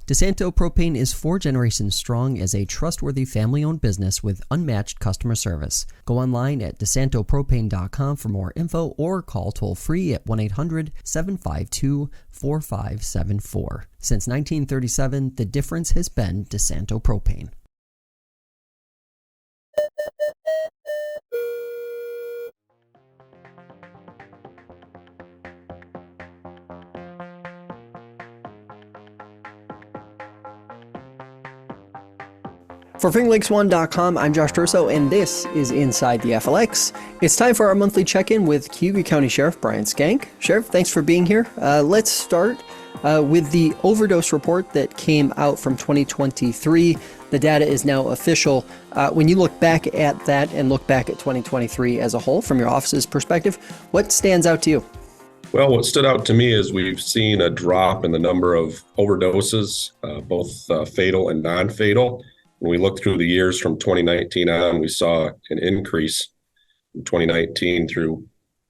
DeSanto Propane is 4 generations strong as a trustworthy family-owned business with unmatched customer service. Go online at DeSantoPropane.com for more info or call toll-free at 1-800-752-4574. Since 1937, the difference has been DeSanto Propane. For FingerLinks1.com, I'm Josh Terso, and this is Inside the FLX. It's time for our monthly check-in with Cayuga County Sheriff Brian Schenck. Sheriff, thanks for being here. Let's start with the overdose report that came out from 2023. The data is now official. When you look back at that and look back at 2023 as a whole, from your office's perspective, what stands out to you? Well, what stood out to me is we've seen a drop in the number of overdoses, both fatal and non-fatal. When we look through the years from 2019 on, we saw an increase from 2019 through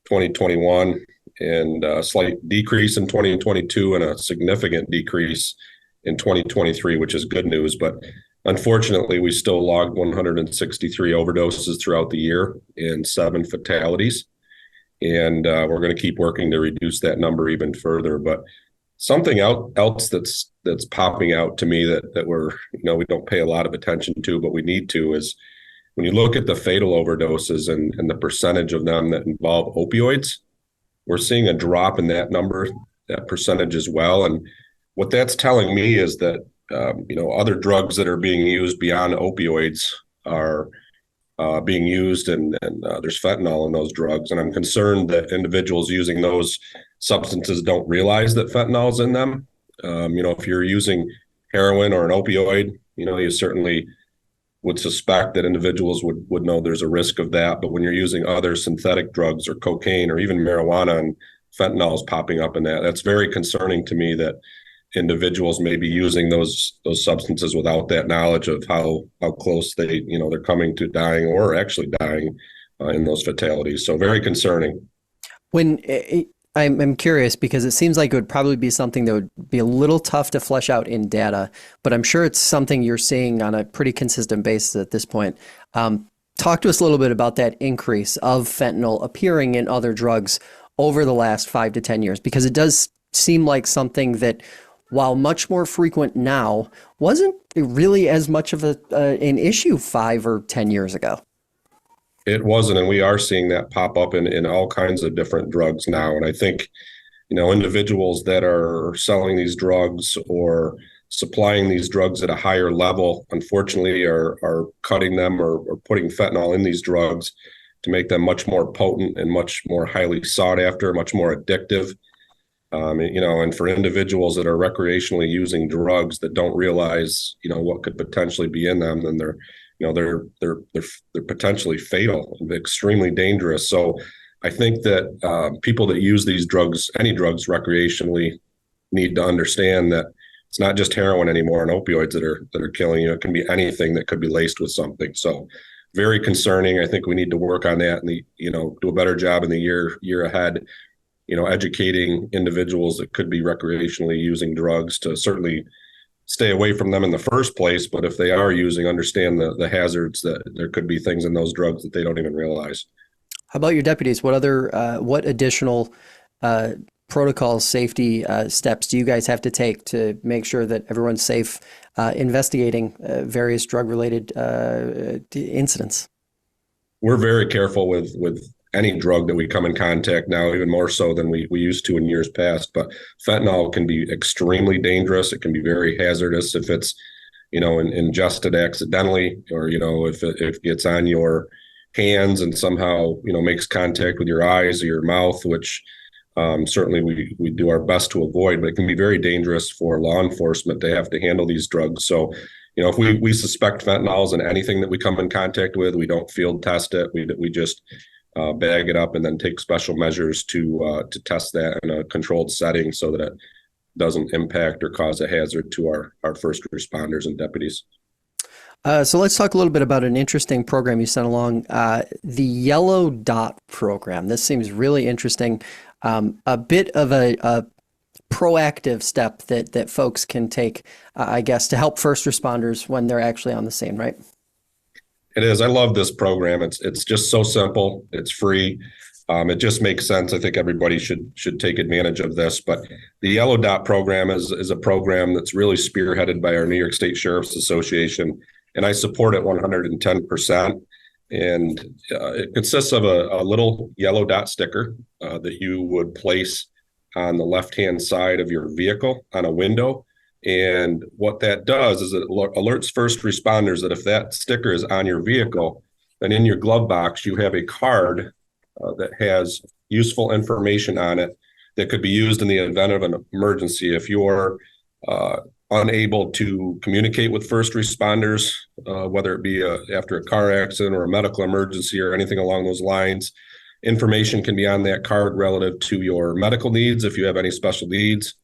2021 and a slight decrease in 2022 and a significant decrease in 2023, which is good news. But unfortunately, we still logged 163 overdoses throughout the year and 7 fatalities. And we're going to keep working to reduce that number even further. But something else that's popping out to me that we're, we don't pay a lot of attention to, but we need to, is when you look at the fatal overdoses and the percentage of them that involve opioids, we're seeing a drop in that number, that percentage as well. And what that's telling me is that, other drugs that are being used beyond opioids are being used, and there's fentanyl in those drugs. And I'm concerned that individuals using those substances don't realize that fentanyl's in them. If you're using heroin or an opioid, you certainly would suspect that individuals would know there's a risk of that. But when you're using other synthetic drugs or cocaine or even marijuana and fentanyl is popping up in that, that's very concerning to me that individuals may be using those substances without that knowledge of how close they're coming to dying or actually dying in those fatalities. So very concerning. I'm curious because it seems like it would probably be something that would be a little tough to flesh out in data, but I'm sure it's something you're seeing on a pretty consistent basis at this point. Talk to us a little bit about that increase of fentanyl appearing in other drugs over the last 5 to 10 years, because it does seem like something that, while much more frequent now, wasn't really as much of an issue 5 or 10 years ago. It wasn't, and we are seeing that pop up in all kinds of different drugs now. And I think, individuals that are selling these drugs or supplying these drugs at a higher level, unfortunately, are cutting them or putting fentanyl in these drugs to make them much more potent and much more highly sought after, much more addictive. And for individuals that are recreationally using drugs that don't realize, what could potentially be in them, then they're potentially fatal and extremely dangerous. So I think that people that use these drugs, any drugs recreationally, need to understand that it's not just heroin anymore and opioids that are killing you. It can be anything that could be laced with something. So very concerning. I think we need to work on that and do a better job in the year ahead. Educating individuals that could be recreationally using drugs to certainly stay away from them in the first place. But if they are using, understand the hazards, that there could be things in those drugs that they don't even realize. How about your deputies? What additional protocols, safety steps do you guys have to take to make sure that everyone's safe investigating various drug-related incidents? We're very careful with any drug that we come in contact now, even more so than we used to in years past. But fentanyl can be extremely dangerous. It can be very hazardous if it's, ingested accidentally, or, if it gets on your hands and somehow, makes contact with your eyes or your mouth, which certainly we do our best to avoid, but it can be very dangerous for law enforcement to have to handle these drugs. So, if we suspect fentanyls in anything that we come in contact with, we don't field test it. We just bag it up and then take special measures to test that in a controlled setting so that it doesn't impact or cause a hazard to our first responders and deputies. So let's talk a little bit about an interesting program you sent along, the Yellow Dot program. This seems really interesting. A bit of a proactive step that folks can take, I guess, to help first responders when they're actually on the scene, right? It is. I love this program. It's just so simple. It's free. It just makes sense. I think everybody should take advantage of this. But the Yellow Dot program is a program that's really spearheaded by our New York State Sheriff's Association, and I support it 110%. And it consists of a little yellow dot sticker that you would place on the left-hand side of your vehicle on a window. And what that does is it alerts first responders that if that sticker is on your vehicle, then in your glove box, you have a card that has useful information on it that could be used in the event of an emergency. If you're unable to communicate with first responders, whether it be after a car accident or a medical emergency or anything along those lines, information can be on that card relative to your medical needs if you have any special needs,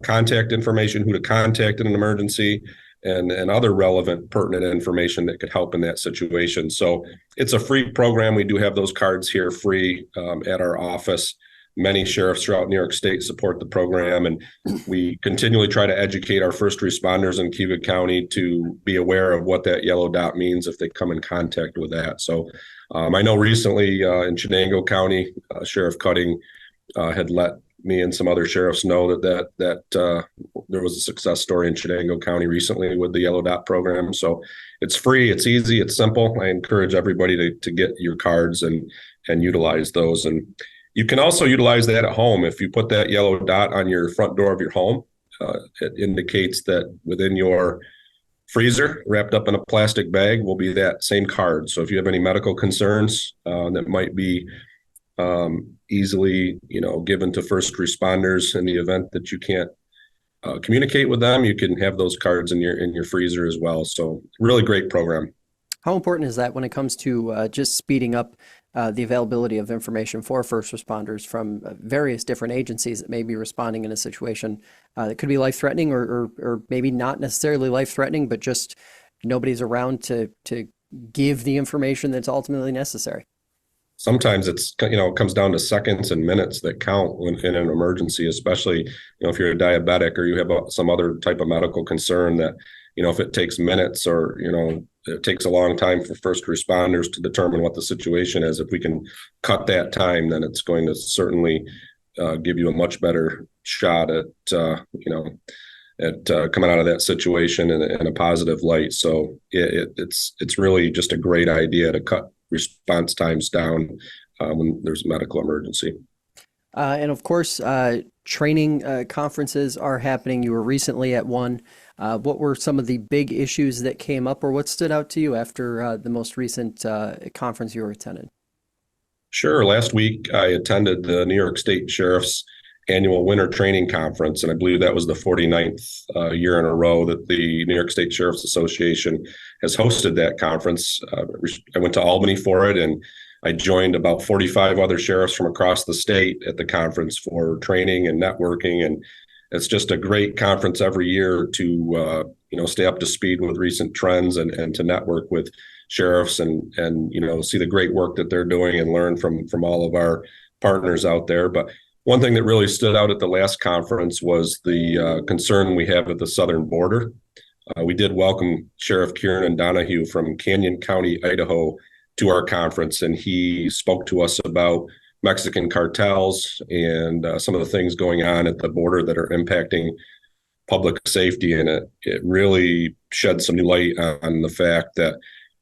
contact information, who to contact in an emergency, and other relevant, pertinent information that could help in that situation. So it's a free program. We do have those cards here free at our office. Many sheriffs throughout New York State support the program, and we continually try to educate our first responders in Cayuga County to be aware of what that yellow dot means if they come in contact with that. So I know recently in Cayuga County, Sheriff Cutting had let me and some other sheriffs know that there was a success story in Cayuga County recently with the Yellow Dot program. So it's free, it's easy, it's simple. I encourage everybody to get your cards and utilize those. And you can also utilize that at home. If you put that yellow dot on your front door of your home, it indicates that within your freezer, wrapped up in a plastic bag, will be that same card. So if you have any medical concerns that might be easily, given to first responders in the event that you can't communicate with them, you can have those cards in your freezer as well. So really great program. How important is that when it comes to just speeding up the availability of information for first responders from various different agencies that may be responding in a situation that could be life-threatening or maybe not necessarily life-threatening, but just nobody's around to give the information that's ultimately necessary? Sometimes it comes down to seconds and minutes that count in an emergency, especially, if you're a diabetic or you have some other type of medical concern that, if it takes minutes or, it takes a long time for first responders to determine what the situation is. If we can cut that time, then it's going to certainly give you a much better shot at, coming out of that situation in a positive light. So it's really just a great idea to cut response times down when there's a medical emergency. And of course, training conferences are happening. You were recently at one. What were some of the big issues that came up, or what stood out to you after the most recent conference you were attending? Sure. Last week, I attended the New York State Sheriff's annual winter training conference, and I believe that was the 49th year in a row that the New York State Sheriff's Association has hosted that conference. I went to Albany for it, and I joined about 45 other sheriffs from across the state at the conference for training and networking. And it's just a great conference every year to stay up to speed with recent trends and to network with sheriffs and see the great work that they're doing and learn from all of our partners out there. But one thing that really stood out at the last conference was the concern we have at the southern border. We did welcome Sheriff Kieran Donahue from Canyon County, Idaho, to our conference, and he spoke to us about Mexican cartels and some of the things going on at the border that are impacting public safety. And it really shed some new light on the fact that,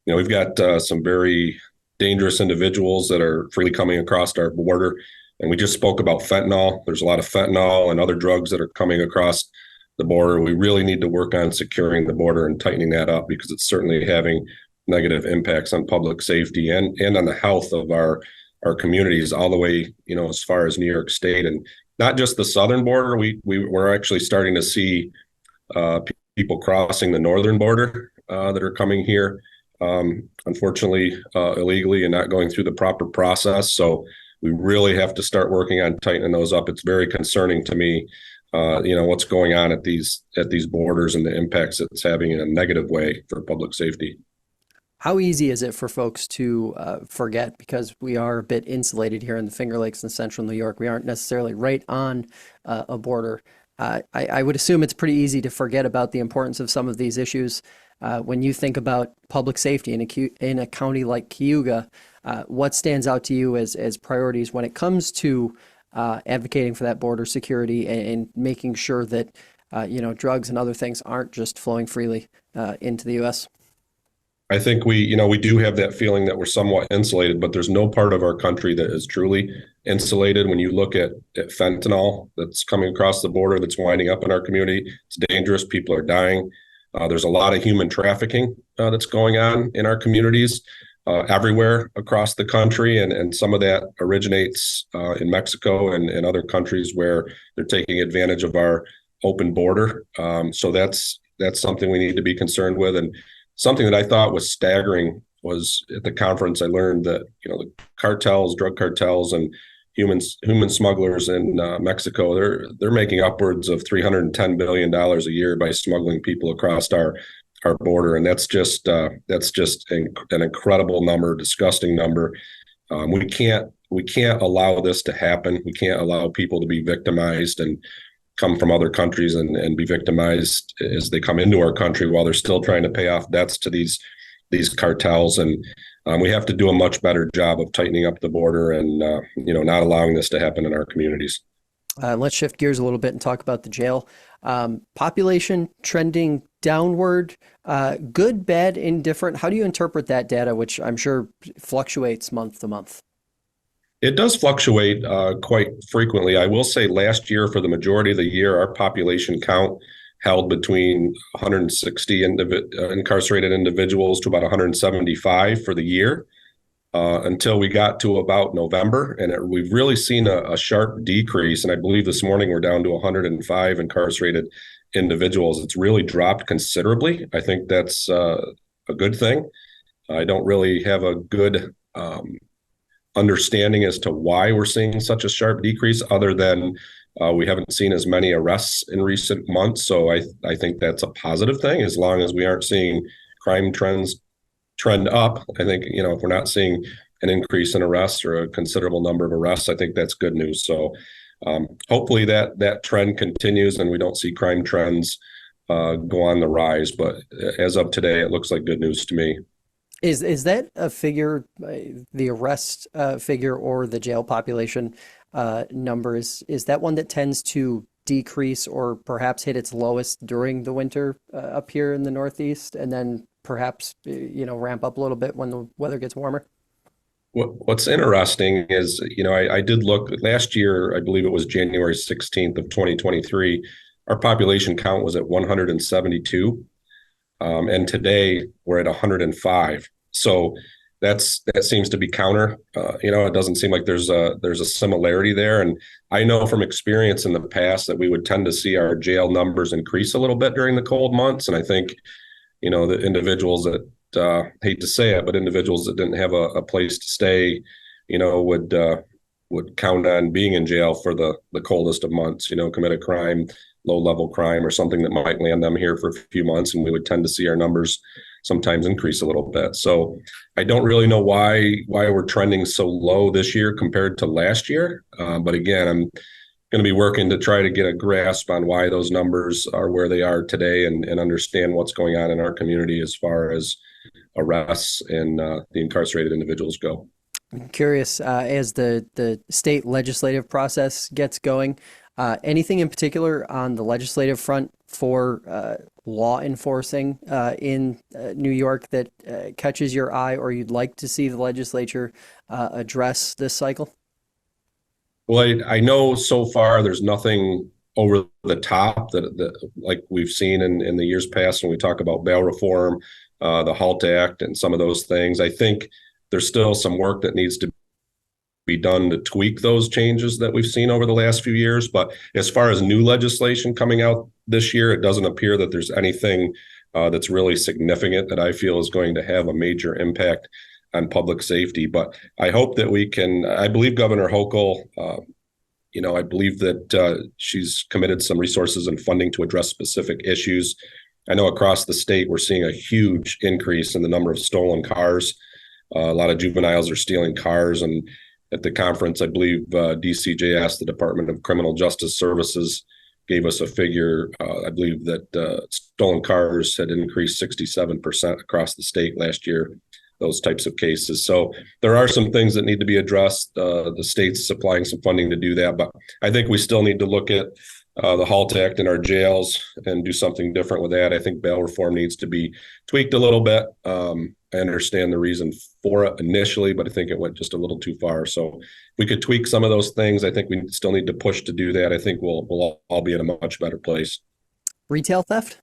we've got some very dangerous individuals that are freely coming across our border. And we just spoke about fentanyl. There's a lot of fentanyl and other drugs that are coming across the border. We really need to work on securing the border and tightening that up, because it's certainly having negative impacts on public safety and on the health of our communities all the way, as far as New York State, and not just the southern border. We're actually starting to see people crossing the northern border that are coming here, unfortunately, illegally and not going through the proper process. So we really have to start working on tightening those up. It's very concerning to me, what's going on at these borders and the impacts it's having in a negative way for public safety. How easy is it for folks to forget? Because we are a bit insulated here in the Finger Lakes in central New York. We aren't necessarily right on a border. I would assume it's pretty easy to forget about the importance of some of these issues. When you think about public safety in a county like Cayuga, what stands out to you as priorities when it comes to advocating for that border security and making sure that drugs and other things aren't just flowing freely into the U.S.? I think we do have that feeling that we're somewhat insulated, but there's no part of our country that is truly insulated. When you look at fentanyl that's coming across the border, that's winding up in our community, it's dangerous. People are dying. There's a lot of human trafficking that's going on in our communities everywhere across the country. And some of that originates in Mexico and other countries where they're taking advantage of our open border. So that's something we need to be concerned with. And something that I thought was staggering was at the conference, I learned that, the cartels, drug cartels and human smugglers in Mexico, they're making upwards of $310 billion a year by smuggling people across our border. And that's just an incredible number, disgusting number. We can't allow this to happen. We can't allow people to be victimized and come from other countries and be victimized as they come into our country while they're still trying to pay off debts to these cartels. And we have to do a much better job of tightening up the border and not allowing this to happen in our communities. Let's shift gears a little bit and talk about the jail. Population trending downward, good, bad, indifferent. How do you interpret that data, which I'm sure fluctuates month to month? It does fluctuate quite frequently. I will say last year, for the majority of the year, our population count held between 160 incarcerated individuals to about 175 for the year until we got to about November. And we've really seen a sharp decrease. And I believe this morning we're down to 105 incarcerated individuals. It's really dropped considerably. I think that's a good thing. I don't really have a good understanding as to why we're seeing such a sharp decrease, other than we haven't seen as many arrests in recent months. So I think that's a positive thing, as long as we aren't seeing crime trends trend up. I think, if we're not seeing an increase in arrests or a considerable number of arrests, I think that's good news. So hopefully that trend continues and we don't see crime trends go on the rise. But as of today, it looks like good news to me. Is that a figure, the arrest figure or the jail population number, is that one that tends to decrease or perhaps hit its lowest during the winter up here in the Northeast, and then perhaps ramp up a little bit when the weather gets warmer? What's interesting is, I did look last year, I believe it was January 16th of 2023, our population count was at 172. And today we're at 105. So that seems to be counter. It doesn't seem like there's a similarity there. And I know from experience in the past that we would tend to see our jail numbers increase a little bit during the cold months. And I think, the individuals that hate to say it, but individuals that didn't have a place to stay, would count on being in jail for the coldest of months, commit a crime, low-level crime or something that might land them here for a few months, and we would tend to see our numbers sometimes increase a little bit. So I don't really know why we're trending so low this year compared to last year. But again, I'm going to be working to try to get a grasp on why those numbers are where they are today and understand what's going on in our community as far as arrests and the incarcerated individuals go. I'm curious, as the state legislative process gets going, anything in particular on the legislative front for law enforcing in New York that catches your eye, or you'd like to see the legislature address this cycle? Well, I know so far there's nothing over the top that like we've seen in the years past when we talk about bail reform, the HALT Act, and some of those things. I think there's still some work that needs to be done to tweak those changes that we've seen over the last few years. But as far as new legislation coming out this year, it doesn't appear that there's anything that's really significant that I feel is going to have a major impact on public safety. But I hope that we can, I believe Governor Hochul, I believe that she's committed some resources and funding to address specific issues I know across the state, we're seeing a huge increase in the number of stolen cars. A lot of juveniles are stealing cars. And at the conference, I believe DCJS, the Department of Criminal Justice Services, gave us a figure. I believe that stolen cars had increased 67% across the state last year, those types of cases. So there are some things that need to be addressed. The state's supplying some funding to do that. But I think we still need to look at the HALT Act in our jails and do something different with that. I think bail reform needs to be tweaked a little bit. I understand the reason for it initially, but I think it went just a little too far. So if we could tweak some of those things, I think we still need to push to do that. I think we'll all be in a much better place. Retail theft?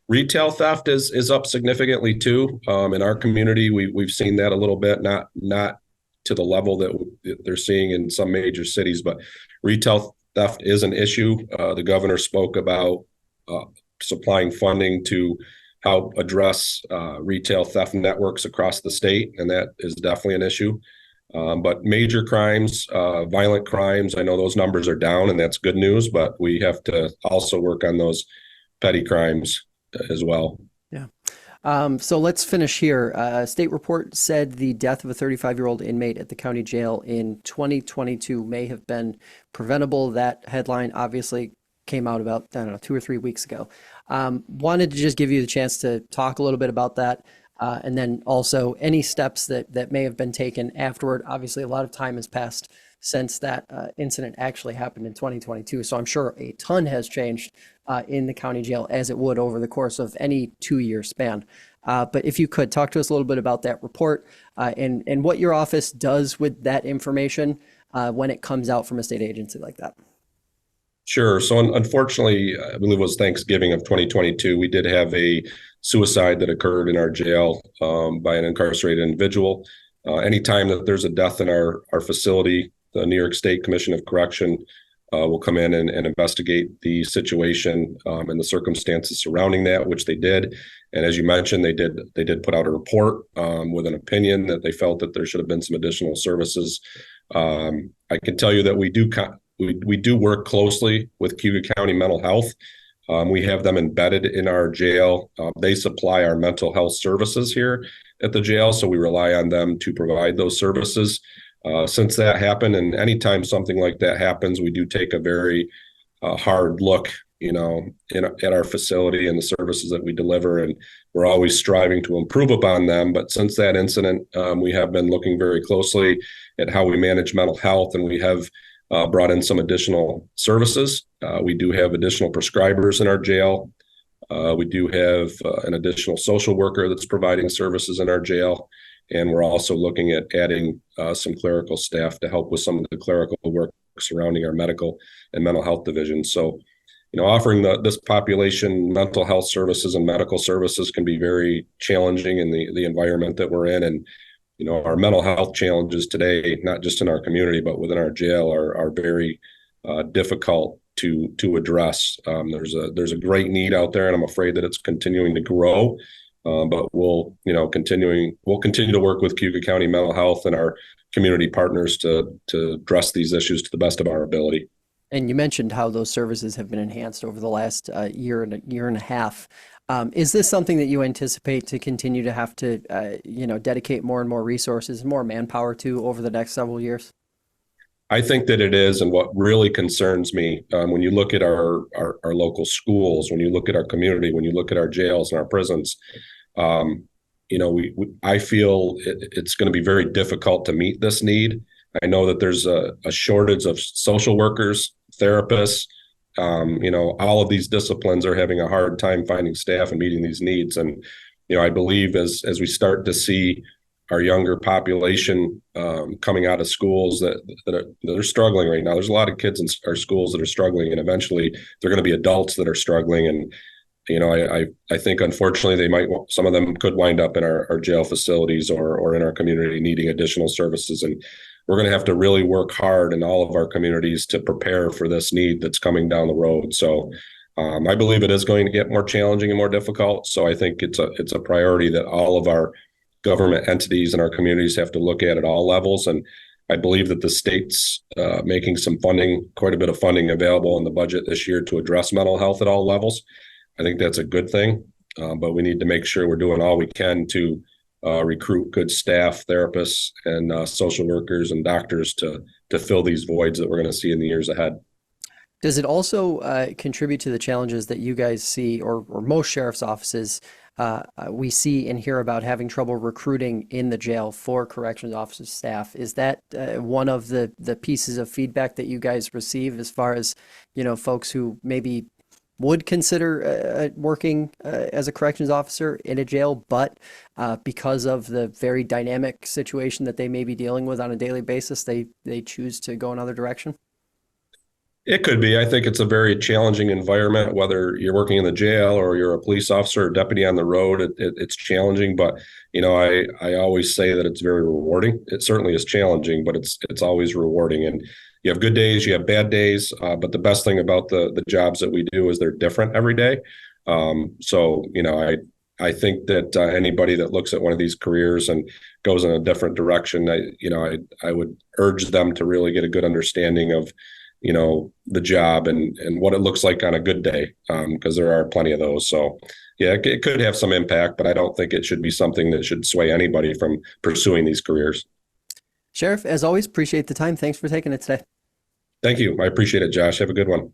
Retail theft is up significantly too. In our community, we've seen that a little bit, not to the level that they're seeing in some major cities, but retail theft is an issue. The governor spoke about supplying funding to help address retail theft networks across the state, and that is definitely an issue. But major crimes, violent crimes, I know those numbers are down, and that's good news, but we have to also work on those petty crimes as well. Yeah. So let's finish here. A state report said the death of a 35-year-old inmate at the county jail in 2022 may have been preventable. That headline obviously came out about, 2 or 3 weeks ago. Wanted to just give you the chance to talk a little bit about that. And then also any steps that may have been taken afterward. Obviously, a lot of time has passed since that incident actually happened in 2022. So I'm sure a ton has changed in the county jail, as it would over the course of any 2-year span. But if you could talk to us a little bit about that report and what your office does with that information when it comes out from a state agency like that. Sure. So unfortunately, I believe it was Thanksgiving of 2022, we did have a suicide that occurred in our jail by an incarcerated individual. Anytime that there's a death in our facility, the New York State Commission of Correction will come in and investigate the situation and the circumstances surrounding that, which they did. And as you mentioned, they did put out a report with an opinion that they felt that there should have been some additional services. I can tell you that we do work closely with Cayuga County Mental Health. We have them embedded in our jail. They supply our mental health services here at the jail, so we rely on them to provide those services. Since that happened, and anytime something like that happens, we do take a very hard look, at our facility and the services that we deliver, and we're always striving to improve upon them. But since that incident, we have been looking very closely at how we manage mental health, and we have brought in some additional services. We do have additional prescribers in our jail. We do have an additional social worker that's providing services in our jail. And we're also looking at adding some clerical staff to help with some of the clerical work surrounding our medical and mental health divisions. So, offering this population mental health services and medical services can be very challenging in the environment that we're in. And our mental health challenges today, not just in our community, but within our jail, are very difficult to address. There's a great need out there, and I'm afraid that it's continuing to grow. But we'll continue to work with Cayuga County Mental Health and our community partners to address these issues to the best of our ability. And you mentioned how those services have been enhanced over the last year and a half. Is this something that you anticipate to continue to have to, dedicate more and more resources, more manpower to over the next several years? I think that it is. And what really concerns me, when you look at our local schools, when you look at our community, when you look at our jails and our prisons, I feel it's going to be very difficult to meet this need. I know that there's a shortage of social workers, therapists. All of these disciplines are having a hard time finding staff and meeting these needs. And, I believe as we start to see our younger population coming out of schools that are struggling right now, there's a lot of kids in our schools that are struggling, and eventually they're going to be adults that are struggling. And, I think unfortunately some of them could wind up in our jail facilities or in our community needing additional services. And we're going to have to really work hard in all of our communities to prepare for this need that's coming down the road. So I believe it is going to get more challenging and more difficult. So I think it's a priority that all of our government entities and our communities have to look at all levels. And I believe that the state's making quite a bit of funding available in the budget this year to address mental health at all levels. I think that's a good thing, but we need to make sure we're doing all we can to recruit good staff, therapists, and social workers and doctors to fill these voids that we're going to see in the years ahead. Does it also contribute to the challenges that you guys see, or most sheriff's offices we see and hear about having trouble recruiting in the jail for corrections officer staff? Is that one of the pieces of feedback that you guys receive as far as, folks who maybe would consider working as a corrections officer in a jail, but because of the very dynamic situation that they may be dealing with on a daily basis, they choose to go another direction? It could be. I think it's a very challenging environment, whether you're working in the jail or you're a police officer or deputy on the road. It's challenging, but I always say that it's very rewarding. It certainly is challenging, but it's always rewarding. And you have good days, you have bad days, but the best thing about the jobs that we do is they're different every day. I think that anybody that looks at one of these careers and goes in a different direction, I would urge them to really get a good understanding of the job and what it looks like on a good day, because there are plenty of those. So yeah, it could have some impact, but I don't think it should be something that should sway anybody from pursuing these careers. Sheriff, as always, appreciate the time. Thanks for taking it today. Thank you. I appreciate it, Josh. Have a good one.